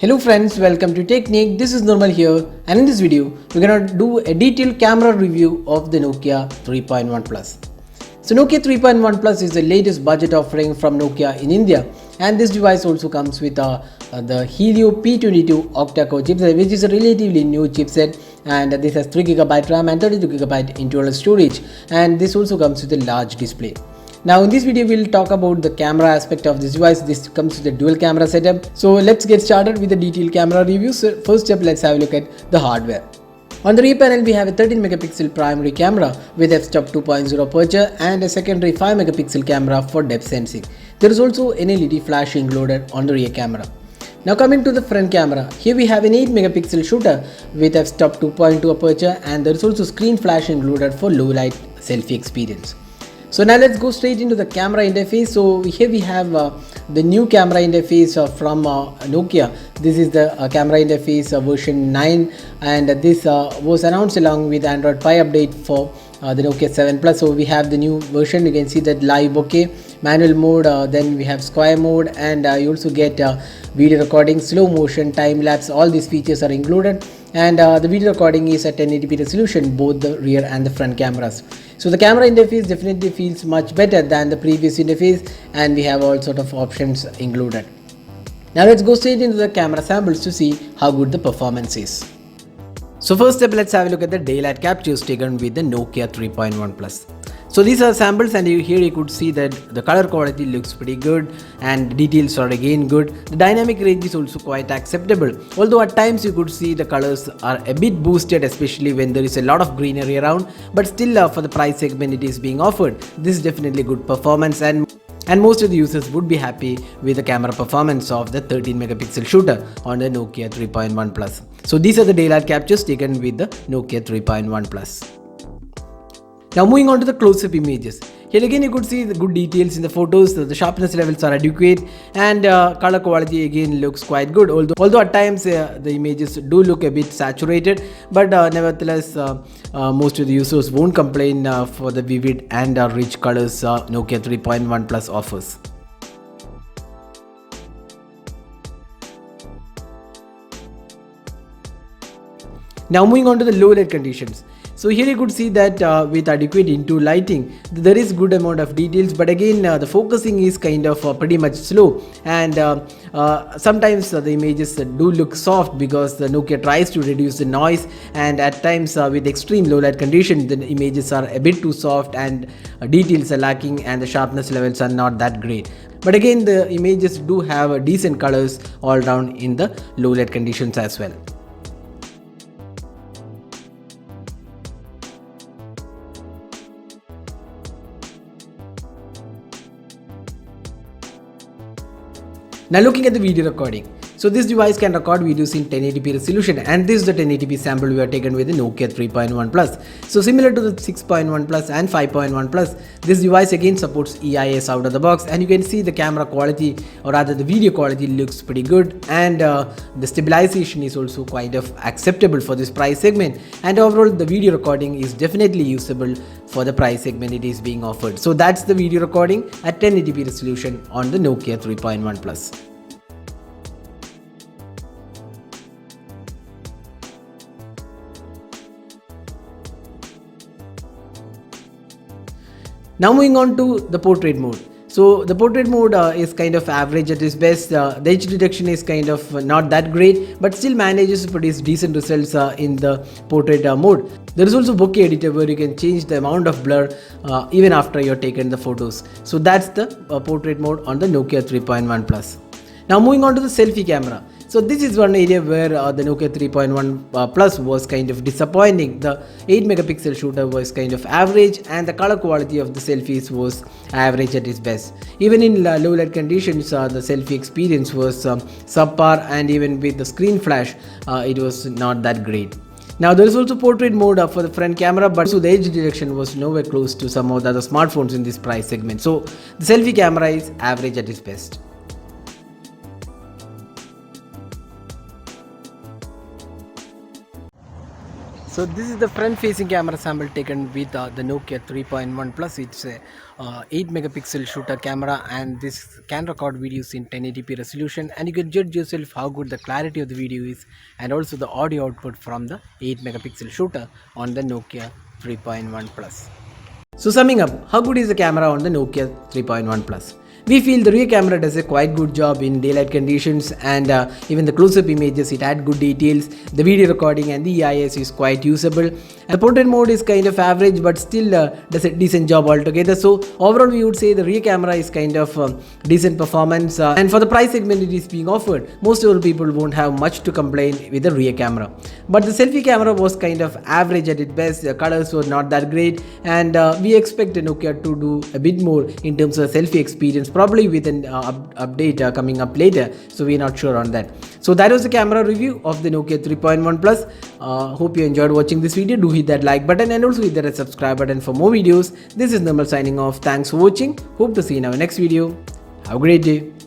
Hello friends, welcome to Technique. This is Normal here, and in this video we're gonna do a detailed camera review of the Nokia 3.1 Plus. So Nokia 3.1 Plus is the latest budget offering from Nokia in India, and this device also comes with the Helio P22 octa-core chipset, which is a relatively new chipset, and this has 3GB RAM and 32GB internal storage, and this also comes with a large display. Now in this video we'll talk about the camera aspect of this device. This comes with a dual camera setup. So let's get started with the detailed camera review. So first up, let's have a look at the hardware. On the rear panel we have a 13 megapixel primary camera with f-stop 2.0 aperture and a secondary 5 megapixel camera for depth sensing. There is also an LED flash included on the rear camera. Now coming to the front camera, here we have an 8 megapixel shooter with f-stop 2.2 aperture, and there is also screen flash included for low light selfie experience. So now let's go straight into the camera interface. So here we have the new camera interface from Nokia. This is the camera interface version 9, and this was announced along with Android Pie update for the Nokia 7 Plus. So we have the new version. You can see that live bokeh, manual mode, then we have square mode, and you also get video recording, slow motion, time lapse. All these features are included, and the video recording is at 1080p resolution, both the rear and the front cameras. So the camera interface definitely feels much better than the previous interface, and we have all sort of options included. Now let's go straight into the camera samples to see how good the performance is. So first up, let's have a look at the daylight captures taken with the Nokia 3.1 Plus. So these are samples, and here you could see that the color quality looks pretty good and details are again good. The dynamic range is also quite acceptable, although at times you could see the colors are a bit boosted, especially when there is a lot of greenery around, but still for the price segment it is being offered, this is definitely good performance, and most of the users would be happy with the camera performance of the 13 megapixel shooter on the Nokia 3.1 Plus. So these are the daylight captures taken with the Nokia 3.1 Plus. Now moving on to the close-up images. Here again you could see the good details in the photos, the sharpness levels are adequate, and color quality again looks quite good, although at times the images do look a bit saturated, but nevertheless most of the users won't complain for the vivid and rich colors Nokia 3.1 Plus offers. Now moving on to the low light conditions. So here you could see that with adequate into lighting, there is good amount of details, but again the focusing is kind of pretty much slow, and sometimes the images do look soft because the Nokia tries to reduce the noise, and at times with extreme low light conditions the images are a bit too soft and details are lacking and the sharpness levels are not that great. But again the images do have decent colors all around in the low light conditions as well. Now looking at the video recording. So this device can record videos in 1080p resolution, and this is the 1080p sample we are taken with the Nokia 3.1 Plus. So similar to the 6.1 Plus and 5.1 Plus, this device again supports EIS out of the box, and you can see the camera quality, or rather the video quality, looks pretty good, and the stabilization is also quite of acceptable for this price segment, and overall the video recording is definitely usable for the price segment it is being offered. So that's the video recording at 1080p resolution on the Nokia 3.1 Plus. Now moving on to the portrait mode. So the portrait mode is kind of average at its best. The edge detection is kind of not that great, but still manages to produce decent results in the portrait mode. There is also bokeh editor where you can change the amount of blur even after you're taken the photos. So that's the portrait mode on the Nokia 3.1 Plus. Now moving on to the selfie camera. So this is one area where the Nokia 3.1 Plus was kind of disappointing. The 8 megapixel shooter was kind of average, and the color quality of the selfies was average at its best. Even in low light conditions the selfie experience was subpar, and even with the screen flash it was not that great. Now there is also portrait mode for the front camera, but so the edge detection was nowhere close to some of the other smartphones in this price segment. So the selfie camera is average at its best. So this is the front facing camera sample taken with the Nokia 3.1 Plus. It's a 8 megapixel shooter camera, and this can record videos in 1080p resolution, and you can judge yourself how good the clarity of the video is and also the audio output from the 8 megapixel shooter on the Nokia 3.1 Plus. So summing up, how good is the camera on the Nokia 3.1 Plus? We feel the rear camera does a quite good job in daylight conditions, and even the close-up images, it had good details. The video recording and the EIS is quite usable. And the portrait mode is kind of average, but still does a decent job altogether. So overall, we would say the rear camera is kind of decent performance, and for the price segment it is being offered, most of the people won't have much to complain with the rear camera. But the selfie camera was kind of average at its best. The colors were not that great, and we expect Nokia to do a bit more in terms of selfie experience, probably with an update coming up later, so we're not sure on that. So that was the camera review of the Nokia 3.1 Plus. Hope you enjoyed watching this video. Do hit that like button and also hit that subscribe button for more videos. This is Nirmal signing off. Thanks for watching. Hope to see you in our next video. Have a great day.